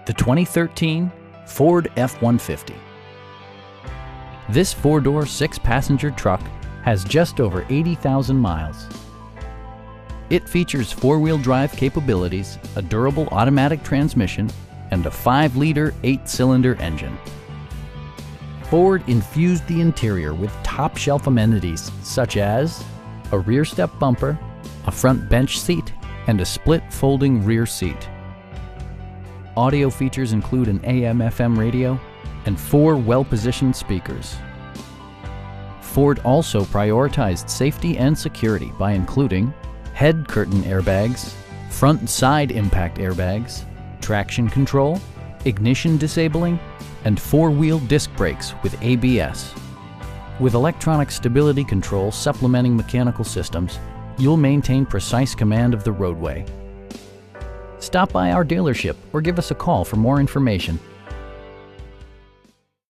the 2013 Ford F-150. This four-door, six-passenger truck has just over 80,000 miles. It features four-wheel drive capabilities, a durable automatic transmission, and a 5-liter, 8-cylinder engine. Ford infused the interior with top-shelf amenities such as a rear step bumper, a front bench seat, and a split folding rear seat. Audio features include an AM/FM radio and 4 well-positioned speakers. Ford also prioritized safety and security by including head curtain airbags, front and side impact airbags, traction control, ignition disabling, and 4-wheel disc brakes with ABS. With electronic stability control supplementing mechanical systems, you'll maintain precise command of the roadway. Stop by our dealership or give us a call for more information.